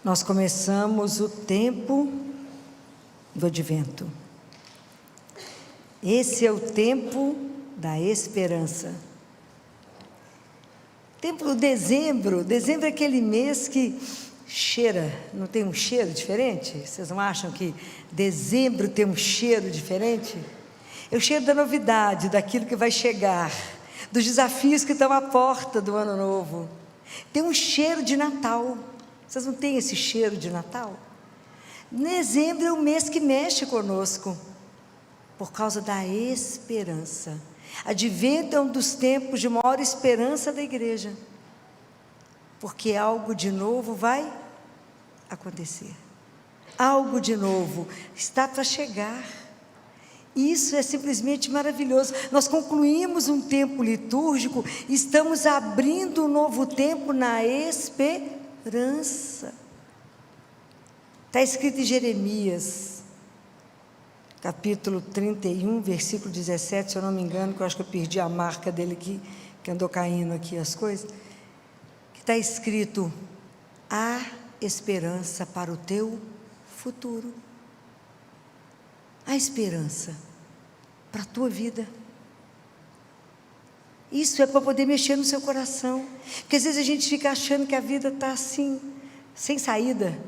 Nós começamos o tempo do Advento. Esse é o tempo da esperança. Tempo do dezembro. Dezembro é aquele mês que cheira, não tem um cheiro diferente? Vocês não acham que dezembro tem um cheiro diferente? É o cheiro da novidade, daquilo que vai chegar, dos desafios que estão à porta do ano novo. Tem um cheiro de Natal. Vocês não têm esse cheiro de Natal? Dezembro é o mês que mexe conosco, por causa da esperança. Advento é um dos tempos de maior esperança da igreja, porque algo de novo vai acontecer. Algo de novo está para chegar. Isso é simplesmente maravilhoso. Nós concluímos um tempo litúrgico, estamos abrindo um novo tempo na esperança. Está escrito em Jeremias, capítulo 31, versículo 17, se eu não me engano, que eu acho que eu perdi a marca dele aqui, que andou caindo aqui as coisas, que está escrito: há esperança para o teu futuro. Há esperança para a tua vida. Isso é para poder mexer no seu coração, porque às vezes a gente fica achando que a vida está assim, sem saída,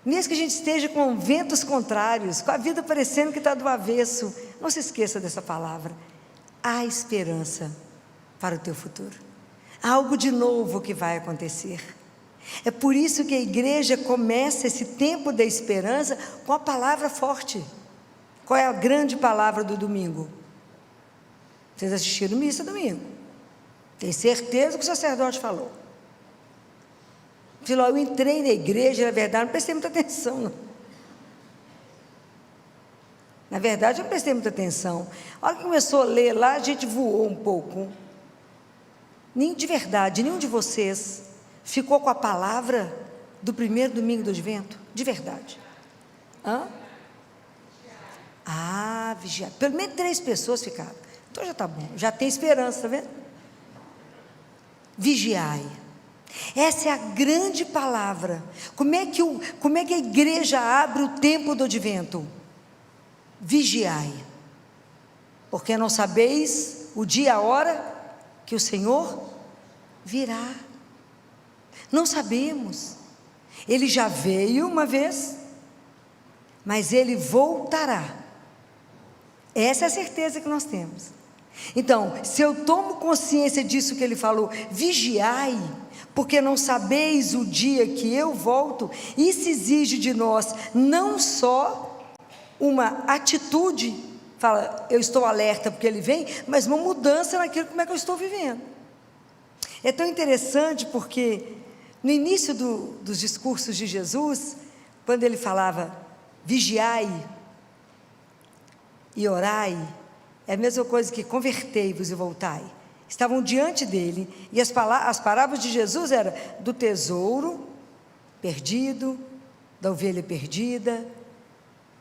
mesmo que a gente esteja com ventos contrários, com a vida parecendo que está do avesso. Não se esqueça dessa palavra: há esperança para o teu futuro. Há algo de novo que vai acontecer. É por isso que a igreja começa esse tempo da esperança com a palavra forte. Qual é a grande palavra do domingo? Vocês assistiram missa domingo? Tem certeza que o sacerdote falou. Falou: eu entrei na igreja, na verdade não prestei muita atenção, não. Na verdade eu não prestei muita atenção. A hora que começou a ler lá, a gente voou um pouco. Nem de verdade, nenhum de vocês ficou com a palavra do primeiro domingo do Advento? De verdade. Vigiar. Pelo menos 3 pessoas ficaram. Então já está bom, já tem esperança, está vendo? Vigiai. Essa é a grande palavra. Como é que a igreja abre o tempo do Advento? Vigiai, porque não sabeis o dia e a hora que o Senhor virá. Não sabemos. Ele já veio uma vez, mas ele voltará. Essa é a certeza que nós temos. Então, se eu tomo consciência disso que ele falou, vigiai, porque não sabeis o dia que eu volto, isso exige de nós não só uma atitude, fala, eu estou alerta porque ele vem, mas uma mudança naquilo, como é que eu estou vivendo. É tão interessante porque no início dos discursos de Jesus, quando ele falava vigiai e orai, é a mesma coisa que convertei-vos e voltai. Estavam diante dele, e as parábolas de Jesus eram do tesouro perdido, da ovelha perdida,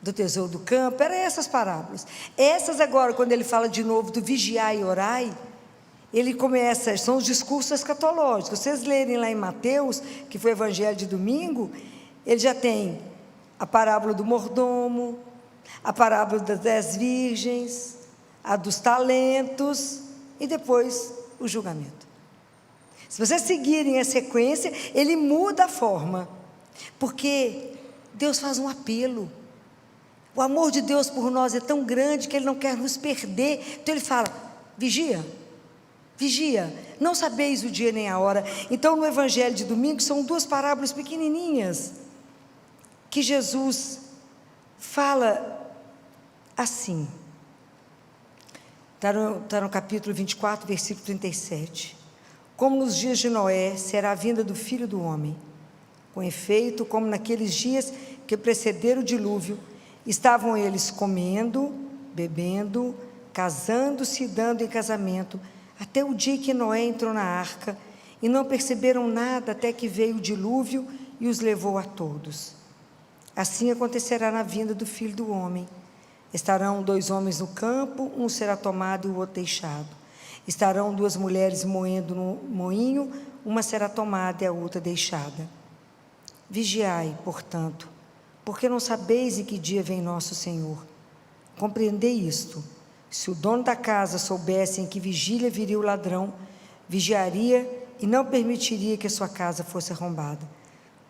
do tesouro do campo, eram essas parábolas. Essas agora, quando ele fala de novo do vigiai e orai, ele começa, são os discursos escatológicos. Vocês lerem lá em Mateus, que foi o evangelho de domingo, ele já tem a parábola do mordomo, a parábola das 10 virgens, a dos talentos, e depois o julgamento. Se vocês seguirem a sequência, ele muda a forma, porque Deus faz um apelo. O amor de Deus por nós é tão grande que ele não quer nos perder. Então ele fala: vigia, vigia, não sabeis o dia nem a hora. Então no evangelho de domingo são 2 parábolas pequenininhas, que Jesus fala assim. Está no capítulo 24, versículo 37. Como nos dias de Noé será a vinda do Filho do Homem. Com efeito, como naqueles dias que precederam o dilúvio, estavam eles comendo, bebendo, casando-se e dando em casamento, até o dia que Noé entrou na arca, e não perceberam nada até que veio o dilúvio e os levou a todos. Assim acontecerá na vinda do Filho do Homem. Estarão 2 homens no campo, um será tomado e o outro deixado. Estarão 2 mulheres moendo no moinho, uma será tomada e a outra deixada. Vigiai, portanto, porque não sabeis em que dia vem nosso Senhor. Compreendei isto: se o dono da casa soubesse em que vigília viria o ladrão, vigiaria e não permitiria que a sua casa fosse arrombada.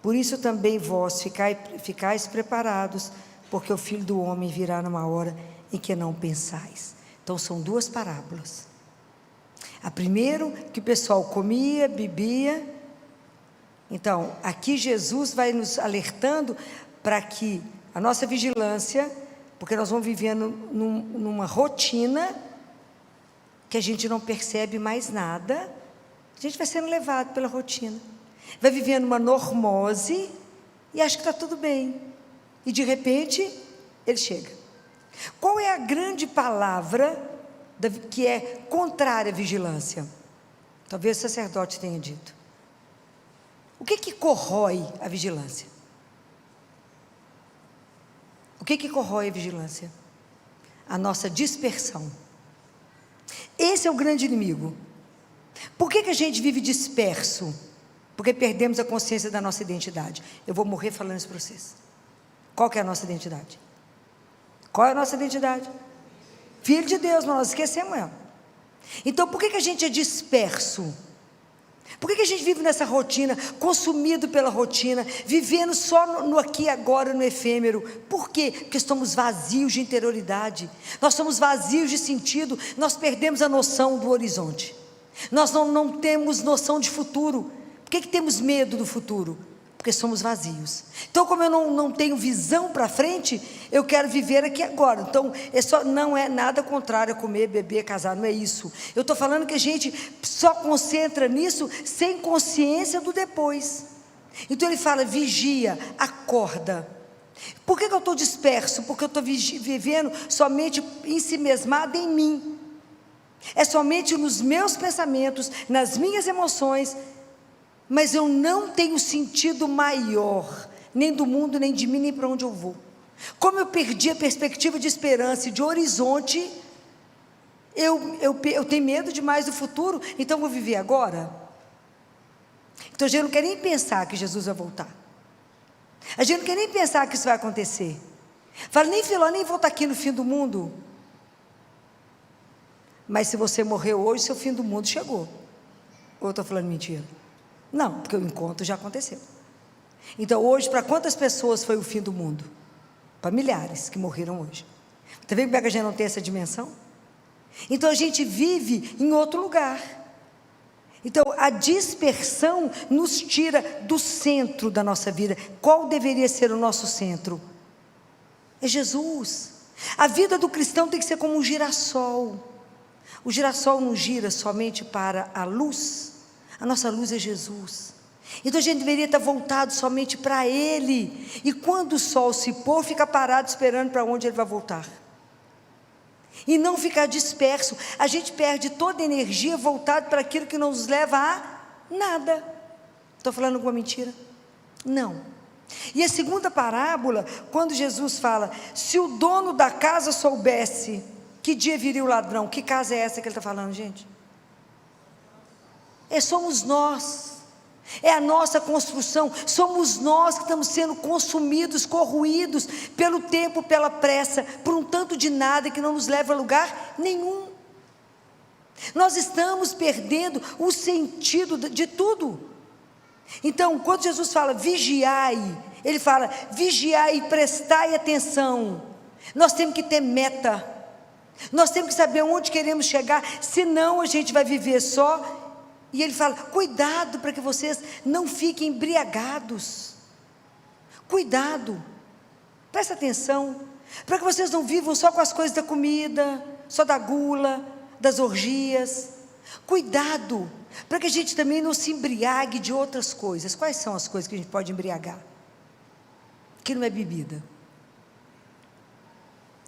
Por isso também vós ficais preparados, porque o Filho do Homem virá numa hora em que não pensais. Então são duas parábolas. A primeira, que o pessoal comia, bebia. Então, aqui Jesus vai nos alertando para que a nossa vigilância, porque nós vamos vivendo numa rotina que a gente não percebe mais nada, a gente vai sendo levado pela rotina, vai vivendo uma normose e acha que está tudo bem, e de repente ele chega. Qual é a grande palavra que é contrária à vigilância? Talvez o sacerdote tenha dito. O que corrói a vigilância? O que corrói a vigilância? A nossa dispersão. Esse é o grande inimigo. Por que a gente vive disperso? Porque perdemos a consciência da nossa identidade. Eu vou morrer falando isso para vocês. Qual que é a nossa identidade? Qual é a nossa identidade? Filho de Deus, mas nós esquecemos ela. Então, por que a gente é disperso? Por que a gente vive nessa rotina, consumido pela rotina, vivendo só no aqui e agora, no efêmero? Por quê? Porque estamos vazios de interioridade, nós somos vazios de sentido, nós perdemos a noção do horizonte, nós não temos noção de futuro. Por que temos medo do futuro? Porque somos vazios. Então, como eu não tenho visão para frente, eu quero viver aqui agora. Então, não é nada contrário a comer, beber, casar, não é isso. Eu estou falando que a gente só concentra nisso sem consciência do depois. Então ele fala: vigia, acorda. Por que eu estou disperso? Porque eu estou vivendo somente em si mesmado em mim. É somente nos meus pensamentos, nas minhas emoções. Mas eu não tenho sentido maior, nem do mundo, nem de mim, nem para onde eu vou. Como eu perdi a perspectiva de esperança e de horizonte, eu tenho medo demais do futuro, então vou viver agora. Então a gente não quer nem pensar que Jesus vai voltar. A gente não quer nem pensar que isso vai acontecer. Fala: nem Filó, nem vou estar aqui no fim do mundo. Mas se você morreu hoje, seu fim do mundo chegou. Ou eu estou falando mentira? Não, porque o encontro já aconteceu. Então hoje, para quantas pessoas foi o fim do mundo? Para milhares que morreram hoje. Está vendo como é que a gente não tem essa dimensão? Então a gente vive em outro lugar. Então a dispersão nos tira do centro da nossa vida. Qual deveria ser o nosso centro? É Jesus. A vida do cristão tem que ser como um girassol. O girassol não gira somente para a luz. A nossa luz é Jesus. Então a gente deveria estar voltado somente para Ele. E quando o sol se pôr, fica parado esperando para onde Ele vai voltar. E não ficar disperso. A gente perde toda a energia voltada para aquilo que não nos leva a nada. Estou falando alguma mentira? Não. E a segunda parábola, quando Jesus fala: se o dono da casa soubesse que dia viria o ladrão. Que casa é essa que ele está falando, gente? Somos nós, é a nossa construção, somos nós que estamos sendo consumidos, corroídos pelo tempo, pela pressa, por um tanto de nada que não nos leva a lugar nenhum. Nós estamos perdendo o sentido de tudo. Então, quando Jesus fala vigiai, Ele fala vigiai e prestai atenção. Nós temos que ter meta, nós temos que saber onde queremos chegar, senão a gente vai viver só. E Ele fala: cuidado para que vocês não fiquem embriagados. Cuidado, presta atenção, para que vocês não vivam só com as coisas da comida, só da gula, das orgias. Cuidado, para que a gente também não se embriague de outras coisas. Quais são as coisas que a gente pode embriagar? Que não é bebida.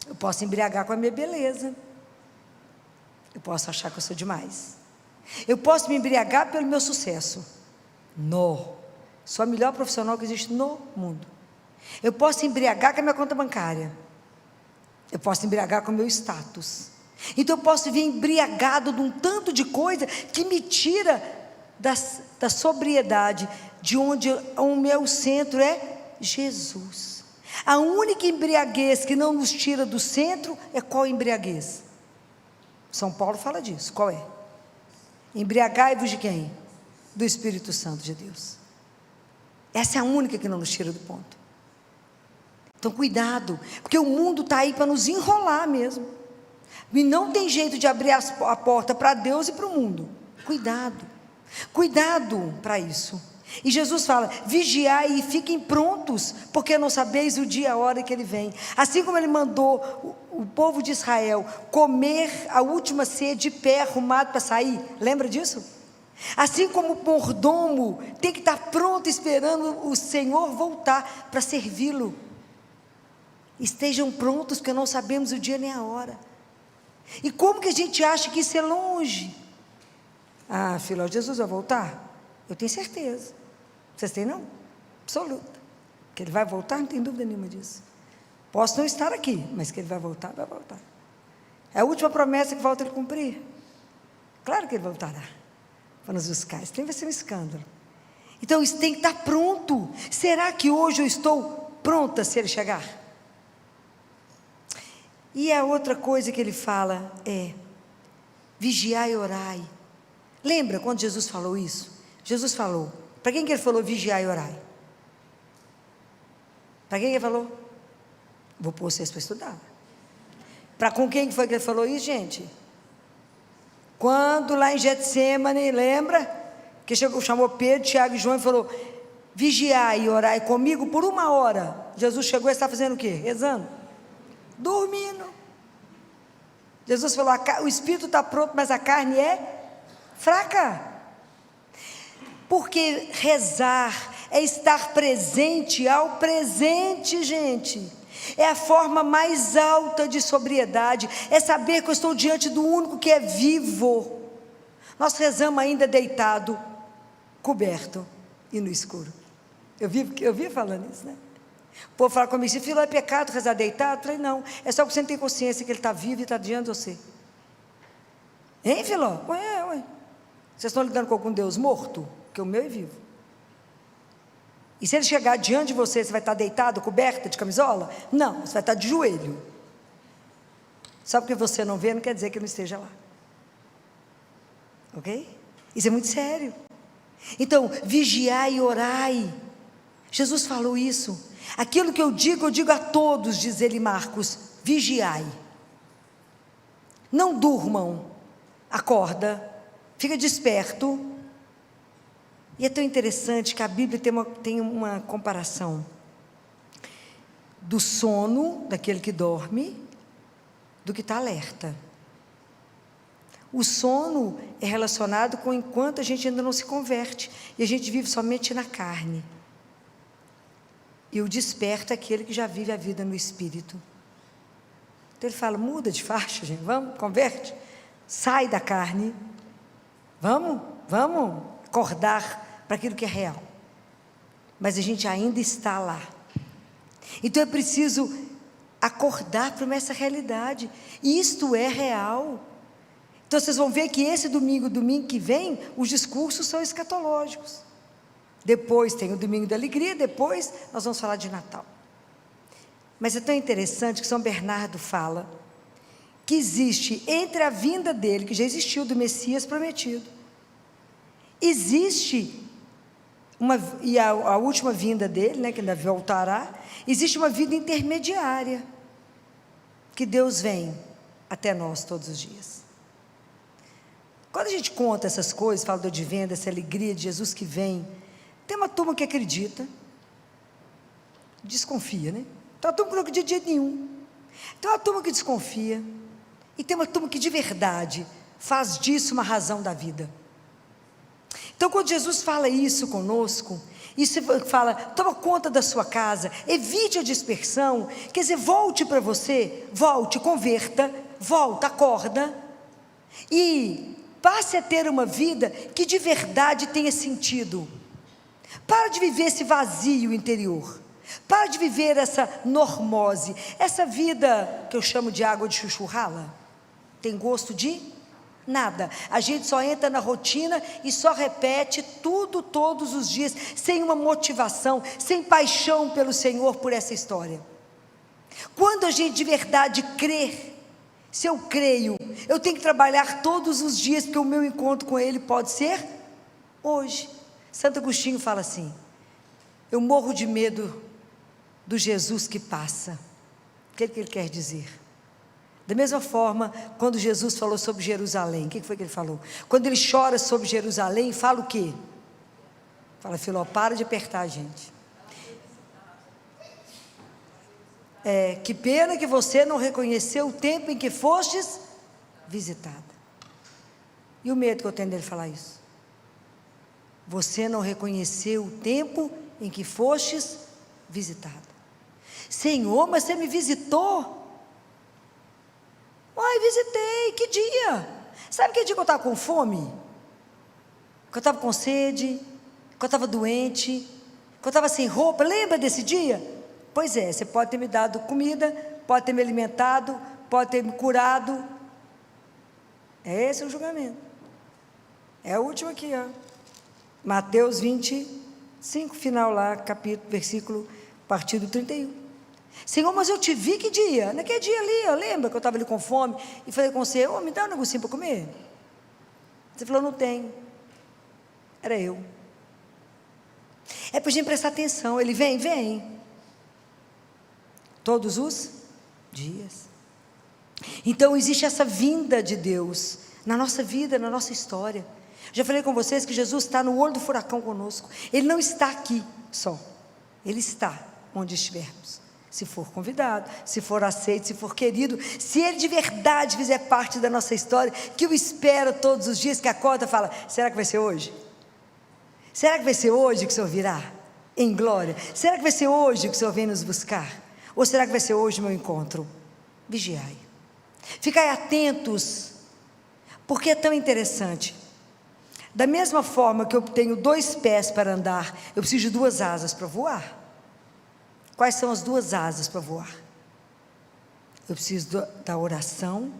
Eu posso embriagar com a minha beleza. Eu posso achar que eu sou demais. Eu posso me embriagar pelo meu sucesso. Sou a melhor profissional que existe no mundo. Eu posso embriagar com a minha conta bancária. Eu posso embriagar com o meu status. Então eu posso vir embriagado de um tanto de coisa que me tira da sobriedade, de onde o meu centro é Jesus. A única embriaguez que não nos tira do centro é qual embriaguez? São Paulo fala disso, qual é? Embriagai-vos de quem? Do Espírito Santo de Deus. Essa é a única que não nos tira do ponto. Então cuidado, porque o mundo está aí para nos enrolar mesmo, e não tem jeito de abrir a porta para Deus e para o mundo. Cuidado para isso. E Jesus fala: vigiai e fiquem prontos, porque não sabeis o dia e a hora que Ele vem. Assim como Ele mandou o povo de Israel comer a última ceia de pé, arrumado para sair, lembra disso? Assim como o mordomo tem que estar pronto, esperando o Senhor voltar para servi-lo. Estejam prontos, porque não sabemos o dia nem a hora. E como que a gente acha que isso é longe? Ah, filho, Jesus vai voltar? Eu tenho certeza. Vocês têm não? Absoluta. Que Ele vai voltar, não tem dúvida nenhuma disso. Posso não estar aqui, mas que Ele vai voltar, vai voltar. É a última promessa que falta Ele cumprir. Claro que Ele voltará para nos buscar. Isso vai ser um escândalo. Então isso tem que estar pronto. Será que hoje eu estou pronta se Ele chegar? E a outra coisa que Ele fala é: vigiai e orai. Lembra quando Jesus falou isso? Jesus falou, para quem que Ele falou vigiai e orai? Para quem que Ele falou? Vou pôr vocês para estudar. Para com quem foi que Ele falou isso, gente? Quando lá em Getsêmani, lembra? Que chamou Pedro, Tiago e João e falou: vigiai e orai comigo por 1 hora. Jesus chegou e está fazendo o quê? Rezando? Dormindo. Jesus falou: o espírito está pronto, mas a carne é fraca. Porque rezar é estar presente ao presente, gente. É a forma mais alta de sobriedade. É saber que eu estou diante do único que é vivo. Nós rezamos ainda deitado, coberto e no escuro. Eu vi falando isso, né? O povo fala comigo: se filho é pecado rezar deitado? Eu falei: não, é só que você não tem consciência que Ele está vivo e está diante de você. Hein, Filó? Ué. Vocês estão lidando com algum Deus morto? Porque o meu é vivo. E se Ele chegar diante de você, você vai estar deitado, coberta de camisola? Não, você vai estar de joelho. Só porque você não vê, não quer dizer que Ele não esteja lá. Ok? Isso é muito sério. Então, vigiai e orai. Jesus falou isso. Aquilo que eu digo a todos, diz Ele, Marcos: vigiai. Não durmam, acorda, fica desperto. E é tão interessante que a Bíblia tem uma comparação do sono daquele que dorme, do que está alerta. O sono é relacionado com enquanto a gente ainda não se converte, e a gente vive somente na carne. E o desperto é aquele que já vive a vida no Espírito. Então Ele fala: muda de faixa, gente, vamos, converte, sai da carne, vamos acordar para aquilo que é real. Mas a gente ainda está lá. Então é preciso acordar para essa realidade. Isto é real. Então vocês vão ver que esse domingo que vem, os discursos são escatológicos. Depois tem o domingo da alegria, depois nós vamos falar de Natal. Mas é tão interessante que São Bernardo fala que existe entre a vinda dele, que já existiu, do Messias prometido, existe a última vinda dele, né, que ainda voltará, existe uma vida intermediária, que Deus vem até nós todos os dias. Quando a gente conta essas coisas, fala do advento, essa alegria de Jesus que vem, tem uma turma que acredita, desconfia, né? Tem uma turma que não acredita de jeito nenhum, tem uma turma que desconfia, e tem uma turma que de verdade faz disso uma razão da vida. Então quando Jesus fala isso conosco, isso fala: toma conta da sua casa, evite a dispersão, quer dizer, volte para você, volte, converta, volta, acorda, e passe a ter uma vida que de verdade tenha sentido. Para de viver esse vazio interior, para de viver essa normose, essa vida que eu chamo de água de chuchu rala, tem gosto de Nada. A gente só entra na rotina e só repete tudo todos os dias, sem uma motivação, sem paixão pelo Senhor, por essa história. Quando a gente de verdade crer, se eu creio, eu tenho que trabalhar todos os dias, porque o meu encontro com Ele pode ser hoje. Santo Agostinho fala assim: eu morro de medo do Jesus que passa. O que ele quer dizer? Da mesma forma, quando Jesus falou sobre Jerusalém, o que foi que ele falou? Quando ele chora sobre Jerusalém, fala o quê? Fala: Filó, para de apertar a gente. Que pena que você não reconheceu o tempo em que fostes visitada. E o medo que eu tenho dele falar isso? Você não reconheceu o tempo em que fostes visitada. Senhor, mas você me visitou? Ai, visitei, que dia? Sabe que dia que eu estava com fome? Que eu estava com sede? Que eu estava doente? Que eu estava sem roupa? Lembra desse dia? Pois é, você pode ter me dado comida, pode ter me alimentado, pode ter me curado. Esse é o julgamento. É o último aqui, ó. Mateus 25, final lá, capítulo, versículo, a partir do 31. Senhor, mas eu te vi que dia? Naquele dia ali, ó, lembra que eu estava ali com fome e falei com você: me dá um negocinho para comer? Você falou: não tem. Era eu. É para a gente prestar atenção. Ele vem. Todos os dias. Então existe essa vinda de Deus na nossa vida, na nossa história. Já falei com vocês que Jesus está no olho do furacão conosco. Ele não está aqui só. Ele está onde estivermos. Se for convidado, se for aceito, se for querido, se Ele de verdade fizer parte da nossa história, que o espera todos os dias, que acorda e fala: será que vai ser hoje? Será que vai ser hoje que o Senhor virá em glória? Será que vai ser hoje que o Senhor vem nos buscar? Ou será que vai ser hoje o meu encontro? Vigiai. Ficai atentos, porque é tão interessante. Da mesma forma que eu tenho 2 pés para andar, eu preciso de 2 asas para voar. Quais são as 2 asas para voar? Eu preciso da oração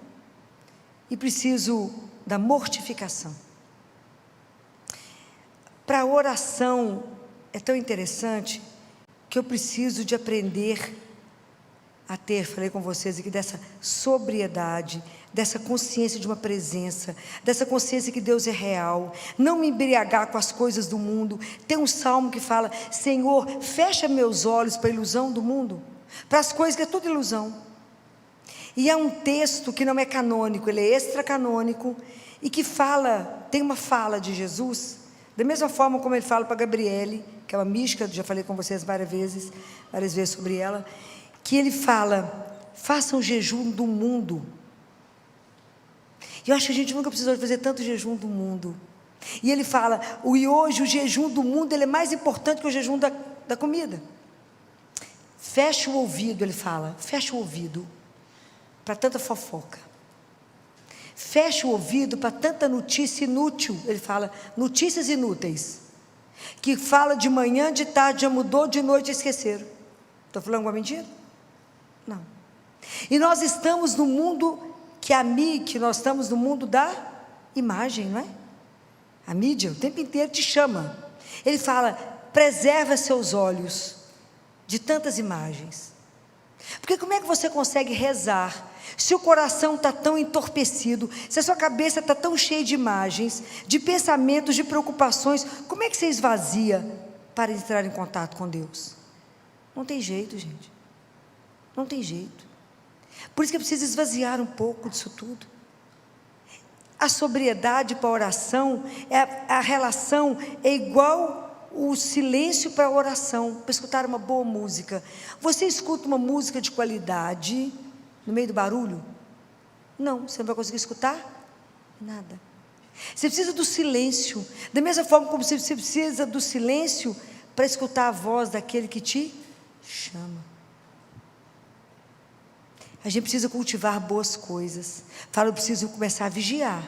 e preciso da mortificação. Para a oração é tão interessante que eu preciso de aprender a ter, falei com vocês aqui, dessa sobriedade, dessa consciência de uma presença, dessa consciência que Deus é real, não me embriagar com as coisas do mundo. Tem um salmo que fala: Senhor, fecha meus olhos para a ilusão do mundo, para as coisas que é tudo ilusão. E há um texto que não é canônico, ele é extracanônico, e que fala, tem uma fala de Jesus, da mesma forma como ele fala para Gabriele, que é uma mística, já falei com vocês várias vezes sobre ela, que ele fala: façam jejum do mundo. E eu acho que a gente nunca precisou fazer tanto jejum do mundo. E ele fala: e hoje o jejum do mundo, ele é mais importante que o jejum da comida. Fecha o ouvido, ele fala, fecha o ouvido para tanta fofoca. Fecha o ouvido para tanta notícia inútil. Ele fala: notícias inúteis, que fala de manhã, de tarde, já mudou, de noite esqueceram. Estou falando alguma mentira? Não. E nós estamos no mundo que nós estamos no mundo da imagem, não é? A mídia o tempo inteiro te chama. Ele fala: preserva seus olhos de tantas imagens. Porque como é que você consegue rezar se o coração está tão entorpecido, se a sua cabeça está tão cheia de imagens, de pensamentos, de preocupações? Como é que você esvazia para entrar em contato com Deus? Não tem jeito, gente. Não tem jeito. Por isso que é preciso esvaziar um pouco disso tudo. A sobriedade para a oração, a relação é igual o silêncio para a oração, para escutar uma boa música. Você escuta uma música de qualidade no meio do barulho? Não, você não vai conseguir escutar nada. Você precisa do silêncio, da mesma forma como você precisa do silêncio para escutar a voz daquele que te chama. A gente precisa cultivar boas coisas. Eu preciso começar a vigiar.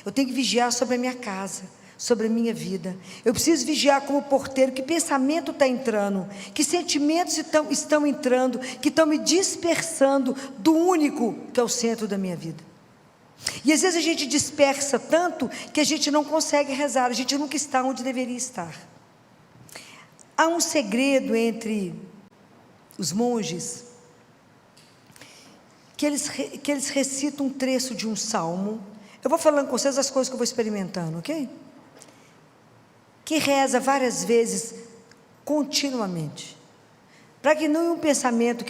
Eu tenho que vigiar sobre a minha casa, sobre a minha vida. Eu preciso vigiar como porteiro, que pensamento está entrando, que sentimentos estão entrando, que estão me dispersando do único que é o centro da minha vida. E às vezes a gente dispersa tanto que a gente não consegue rezar, a gente nunca está onde deveria estar. Há um segredo entre os monges, que eles recitam um trecho de um salmo. Eu vou falando com vocês as coisas que eu vou experimentando, ok? Que reza várias vezes, continuamente, para que não um pensamento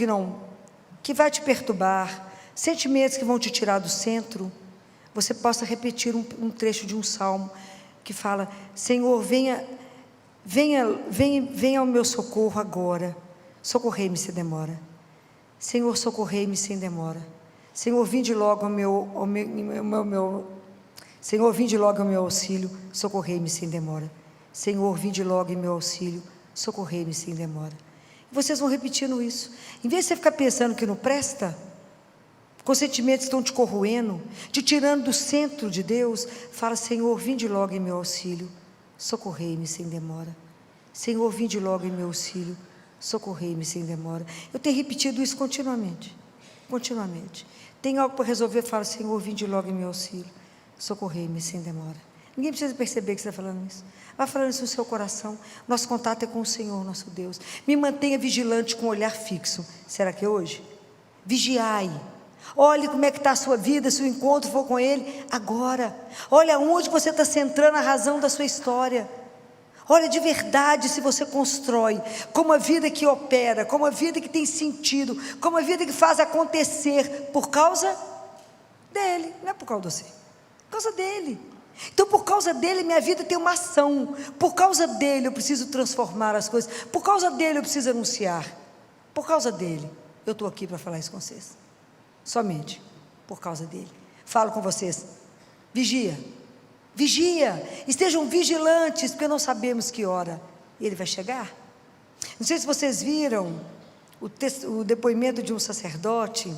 que vai te perturbar, sentimentos que vão te tirar do centro, você possa repetir um trecho de um salmo que fala: Senhor, venha ao meu socorro agora, socorrei-me sem demora. Senhor, socorrei-me sem demora. Senhor, vinde logo Senhor, vinde logo ao meu auxílio, socorrei-me sem demora. Senhor, vinde logo em meu auxílio, socorrei-me sem demora. E vocês vão repetindo isso. Em vez de você ficar pensando que não presta, com sentimentos que estão te corroendo, te tirando do centro de Deus, fala: Senhor, vinde logo em meu auxílio, socorrei-me sem demora. Senhor, vinde logo em meu auxílio, socorrei-me sem demora. Eu tenho repetido isso continuamente. Tem algo para resolver, fala: Senhor, vinde logo em meu auxílio, socorrei-me sem demora. Ninguém precisa perceber que você está falando isso. Vai falando isso no seu coração. Nosso contato é com o Senhor, nosso Deus. Me mantenha vigilante com um olhar fixo. Será que é hoje? Vigiai. Olhe como é que está a sua vida, se o encontro for com Ele, agora. Olha onde você está centrando a razão da sua história. Olha de verdade se você constrói como uma vida que opera, como uma vida que tem sentido, como uma vida que faz acontecer por causa dEle, não é por causa de você, por causa dEle. Então, por causa dEle, minha vida tem uma ação. Por causa dEle, eu preciso transformar as coisas. Por causa dEle, eu preciso anunciar. Por causa dEle, eu estou aqui para falar isso com vocês. Somente por causa dEle. Falo com vocês: vigia, estejam vigilantes, porque não sabemos que hora Ele vai chegar. Não sei se vocês viram o depoimento de um sacerdote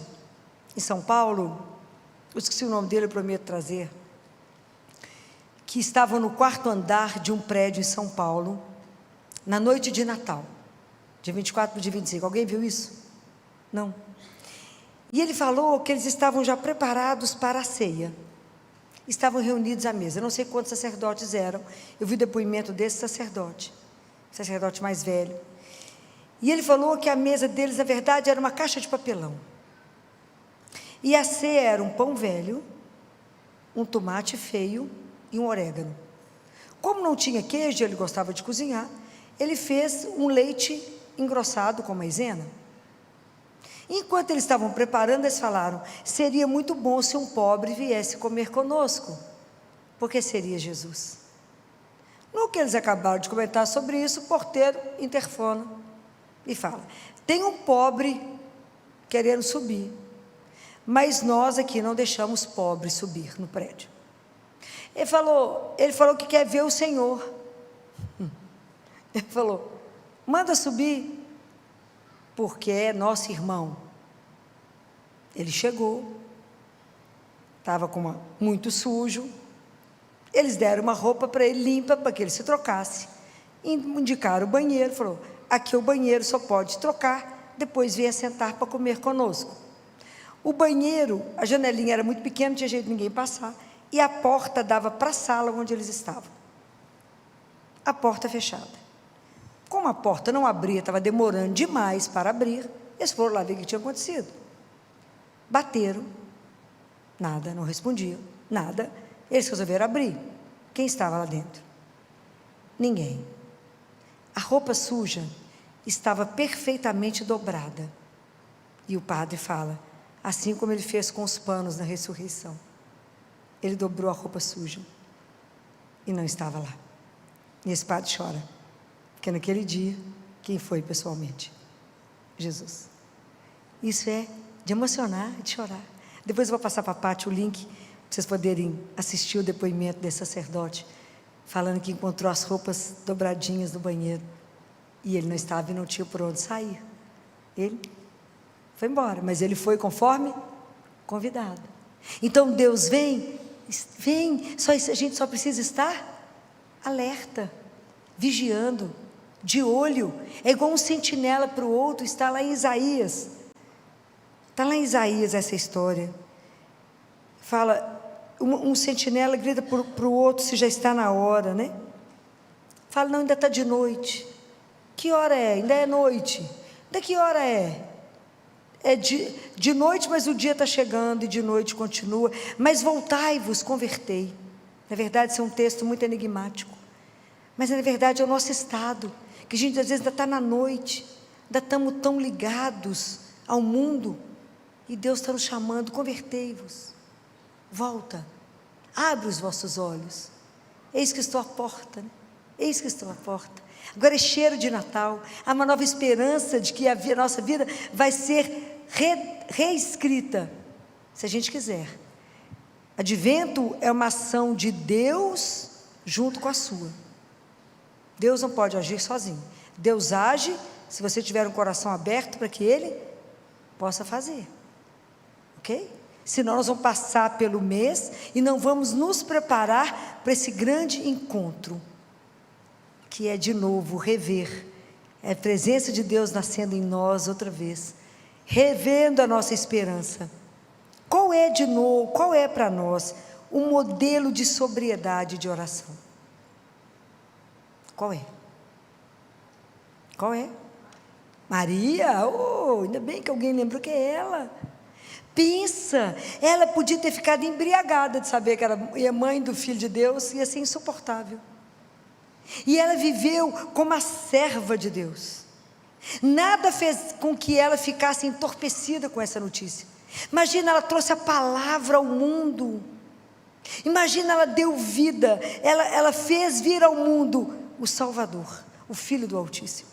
em São Paulo, eu esqueci o nome dele, eu prometo trazer, que estava no 4º andar de um prédio em São Paulo, na noite de Natal, dia 24 para o dia 25, alguém viu isso? Não. E ele falou que eles estavam já preparados para a ceia, estavam reunidos à mesa, eu não sei quantos sacerdotes eram, eu vi o depoimento desse sacerdote mais velho, e ele falou que a mesa deles, na verdade, era uma caixa de papelão, e a ceia era um pão velho, um tomate feio e um orégano. Como não tinha queijo, ele gostava de cozinhar, ele fez um leite engrossado com maisena. Enquanto eles estavam preparando, eles falaram: seria muito bom se um pobre viesse comer conosco, porque seria Jesus. No que eles acabaram de comentar sobre isso, o porteiro interfona e fala: tem um pobre querendo subir, mas nós aqui não deixamos pobre subir no prédio. Ele falou que quer ver o Senhor. Ele falou: manda subir, porque é nosso irmão. Ele chegou, estava muito sujo, eles deram uma roupa para ele limpa, para que ele se trocasse, indicaram o banheiro, falou: aqui o banheiro só pode trocar, depois venha sentar para comer conosco. O banheiro, a janelinha era muito pequena, não tinha jeito de ninguém passar, e a porta dava para a sala onde eles estavam, a porta fechada. Como a porta não abria, estava demorando demais para abrir, eles foram lá ver o que tinha acontecido. Bateram, nada, não respondiam, nada. Eles resolveram abrir. Quem estava lá dentro? Ninguém. A roupa suja estava perfeitamente dobrada. E o padre fala: assim como ele fez com os panos na ressurreição, ele dobrou a roupa suja e não estava lá. E esse padre chora, porque naquele dia, quem foi pessoalmente? Jesus. Isso é de emocionar, de chorar. Depois eu vou passar para a Paty o link, para vocês poderem assistir o depoimento desse sacerdote, falando que encontrou as roupas dobradinhas no banheiro, e ele não estava e não tinha por onde sair. Ele foi embora, mas ele foi conforme convidado. Então Deus vem, a gente só precisa estar alerta, vigiando, de olho. É igual um sentinela para o outro. Está lá em Isaías essa história. Fala: um sentinela grita para o outro se já está na hora, né? Fala, não, ainda está de noite. Que hora é? Ainda é noite. Ainda que hora é? É de noite, mas o dia está chegando, e de noite continua. Mas voltai-vos, convertei. Na verdade, isso é um texto muito enigmático. Mas, na verdade, é o nosso estado, que a gente, às vezes, ainda está na noite, ainda estamos tão ligados ao mundo, e Deus está nos chamando, convertei-vos. Volta, abre os vossos olhos. Eis que estou à porta, né? Eis que estou à porta. Agora é cheiro de Natal, há uma nova esperança de que a nossa vida vai ser reescrita, se a gente quiser. Advento é uma ação de Deus junto com a sua. Deus não pode agir sozinho. Deus age se você tiver um coração aberto para que Ele possa fazer, ok? Senão nós vamos passar pelo mês e não vamos nos preparar para esse grande encontro, que é de novo rever, é a presença de Deus nascendo em nós outra vez, revendo a nossa esperança. Qual é de novo, qual é para nós um modelo de sobriedade de oração? Qual é? Qual é? Maria, oh, ainda bem que alguém lembrou que é ela. Pensa, ela podia ter ficado embriagada de saber que era mãe do Filho de Deus, ia ser insuportável. E ela viveu como a serva de Deus. Nada fez com que ela ficasse entorpecida com essa notícia. Imagina, ela trouxe a palavra ao mundo. Imagina, ela deu vida, ela fez vir ao mundo o Salvador, o Filho do Altíssimo,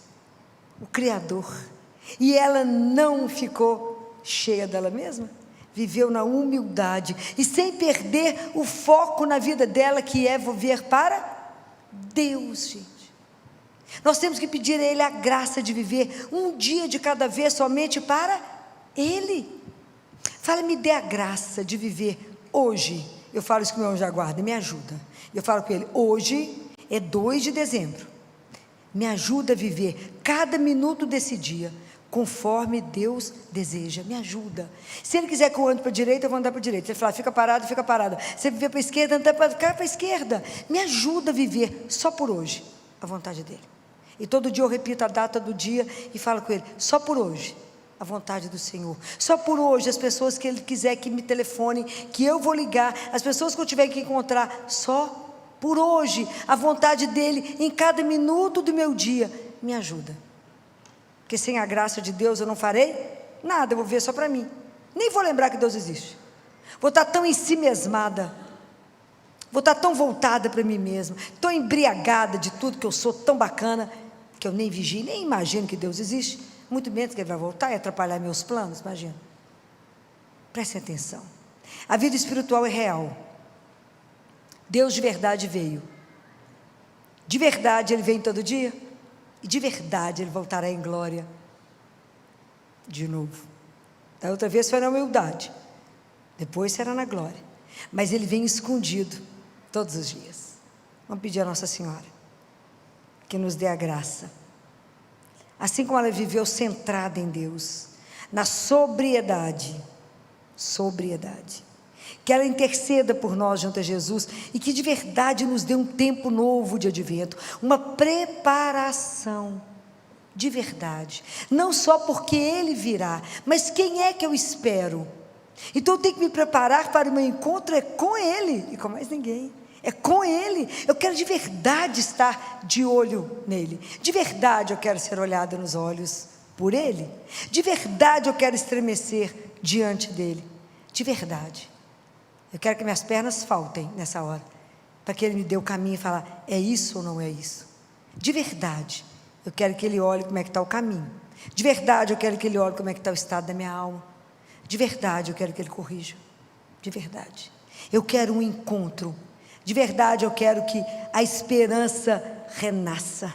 o Criador. E ela não ficou cheia dela mesma, viveu na humildade e sem perder o foco na vida dela, que é viver para Deus, gente. Nós temos que pedir a Ele a graça de viver um dia de cada vez somente para Ele. Fala, me dê a graça de viver hoje. Eu falo isso com o meu anjo da guarda, me ajuda. Eu falo com ele, hoje é 2 de dezembro. Me ajuda a viver cada minuto desse dia conforme Deus deseja, me ajuda. Se Ele quiser que eu ande para a direita, eu vou andar para a direita. Se Ele falar, fica parado, fica parada. Se Ele viver para a esquerda, anda para a esquerda. Me ajuda a viver só por hoje a vontade dEle. E todo dia eu repito a data do dia e falo com Ele, só por hoje a vontade do Senhor. Só por hoje as pessoas que Ele quiser que me telefonem, que eu vou ligar, as pessoas que eu tiver que encontrar, só por hoje a vontade dEle em cada minuto do meu dia. Me ajuda. Porque sem a graça de Deus eu não farei nada, eu vou viver só para mim. Nem vou lembrar que Deus existe. Vou estar tão em si mesmada, vou estar tão voltada para mim mesma, tão embriagada de tudo que eu sou, tão bacana, que eu nem vigio, nem imagino que Deus existe, muito menos que Ele vai voltar e atrapalhar meus planos, imagina. Prestem atenção, a vida espiritual é real. Deus de verdade veio, de verdade Ele vem todo dia, e de verdade Ele voltará em glória, de novo. Da outra vez foi na humildade, depois será na glória, mas Ele vem escondido, todos os dias. Vamos pedir a Nossa Senhora, que nos dê a graça, assim como ela viveu centrada em Deus, na sobriedade, que ela interceda por nós junto a Jesus, e que de verdade nos dê um tempo novo de advento, uma preparação, de verdade, não só porque Ele virá, mas quem é que eu espero? Então eu tenho que me preparar para o meu encontro, é com Ele, e com mais ninguém, é com Ele. Eu quero de verdade estar de olho nele, de verdade eu quero ser olhada nos olhos por Ele, de verdade eu quero estremecer diante dEle, de verdade. Eu quero que minhas pernas faltem nessa hora, para que Ele me dê o caminho e falar, é isso ou não é isso? De verdade, eu quero que Ele olhe como é que está o caminho. De verdade, eu quero que Ele olhe como é que está o estado da minha alma. De verdade, eu quero que Ele corrija. De verdade. Eu quero um encontro. De verdade, eu quero que a esperança renasça.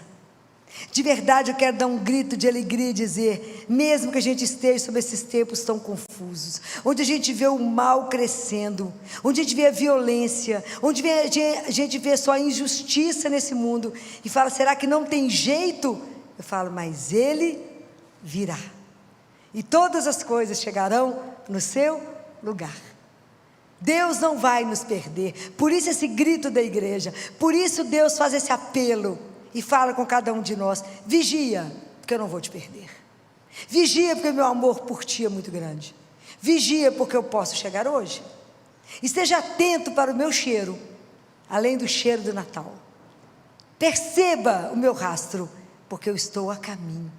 De verdade, eu quero dar um grito de alegria e dizer, mesmo que a gente esteja sobre esses tempos tão confusos, onde a gente vê o mal crescendo, onde a gente vê a violência, onde a gente vê só a injustiça nesse mundo, e fala, será que não tem jeito? Eu falo, mas Ele virá, e todas as coisas chegarão no seu lugar. Deus não vai nos perder. Por isso esse grito da igreja. Por isso Deus faz esse apelo e fala com cada um de nós: vigia, porque eu não vou te perder. Vigia, porque o meu amor por ti é muito grande. Vigia, porque eu posso chegar hoje. Esteja atento para o meu cheiro, além do cheiro do Natal. Perceba o meu rastro, porque eu estou a caminho.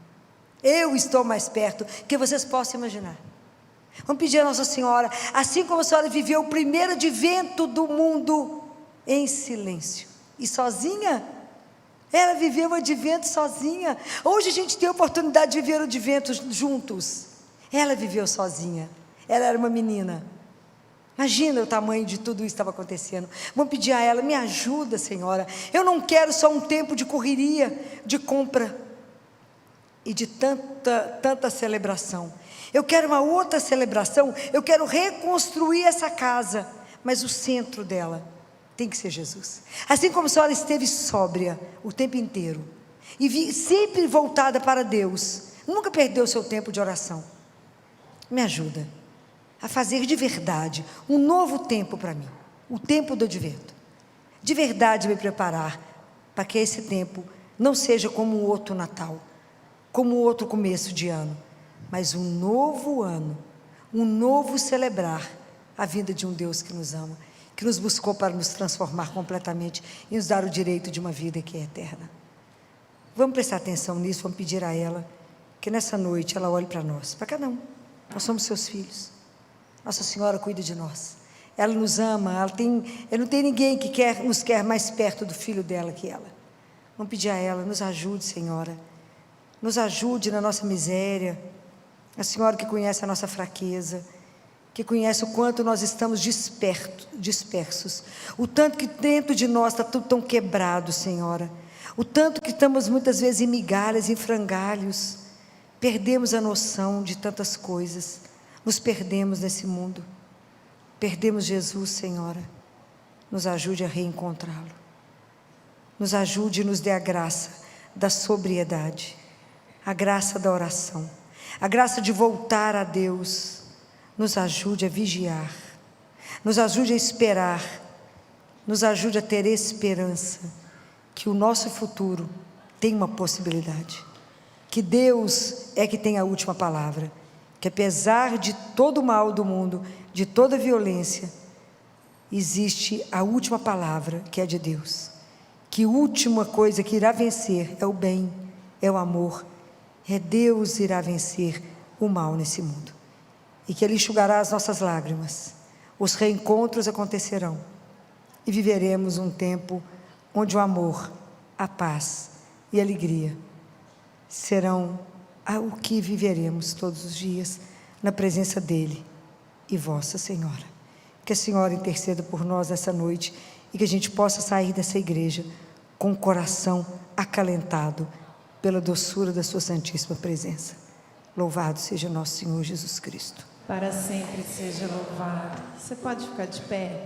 Eu estou mais perto que vocês possam imaginar. Vamos pedir a Nossa Senhora, assim como a senhora viveu o primeiro advento do mundo em silêncio e sozinha, ela viveu o advento sozinha. Hoje a gente tem a oportunidade de viver o advento juntos. Ela viveu sozinha, ela era uma menina. Imagina o tamanho de tudo isso que estava acontecendo. Vamos pedir a ela: me ajuda, Senhora. Eu não quero só um tempo de correria, de compra e de tanta celebração. Eu quero uma outra celebração. Eu quero reconstruir essa casa, mas o centro dela tem que ser Jesus. Assim como a senhora esteve sóbria o tempo inteiro e sempre voltada para Deus, nunca perdeu o seu tempo de oração. Me ajuda a fazer de verdade um novo tempo para mim, o tempo do advento. De verdade me preparar para que esse tempo não seja como um outro Natal, como um outro começo de ano, mas um novo ano, um novo celebrar a vinda de um Deus que nos ama, que nos buscou para nos transformar completamente e nos dar o direito de uma vida que é eterna. Vamos prestar atenção nisso, vamos pedir a ela que nessa noite ela olhe para nós, para cada um. Nós somos seus filhos. Nossa Senhora cuida de nós. Ela nos ama, ela não tem ninguém que nos quer mais perto do filho dela que ela. Vamos pedir a ela: nos ajude, Senhora. Nos ajude na nossa miséria. A Senhora que conhece a nossa fraqueza, que conhece o quanto nós estamos dispersos, o tanto que dentro de nós está tudo tão quebrado, Senhora, o tanto que estamos muitas vezes em migalhas, em frangalhos, perdemos a noção de tantas coisas, nos perdemos nesse mundo, perdemos Jesus, Senhora. Nos ajude a reencontrá-lo, nos ajude e nos dê a graça da sobriedade, a graça da oração, a graça de voltar a Deus. Nos ajude a vigiar, nos ajude a esperar, nos ajude a ter esperança, que o nosso futuro tem uma possibilidade, que Deus é que tem a última palavra, que apesar de todo o mal do mundo, de toda a violência, existe a última palavra, que é de Deus, que a última coisa que irá vencer é o bem, é o amor, é Deus irá vencer o mal nesse mundo, e que Ele enxugará as nossas lágrimas, os reencontros acontecerão, e viveremos um tempo onde o amor, a paz e a alegria serão o que viveremos todos os dias, na presença dEle e vossa Senhora. Que a Senhora interceda por nós essa noite, e que a gente possa sair dessa igreja com o coração acalentado pela doçura da sua santíssima presença. Louvado seja nosso Senhor Jesus Cristo. Para sempre seja louvado. Você pode ficar de pé?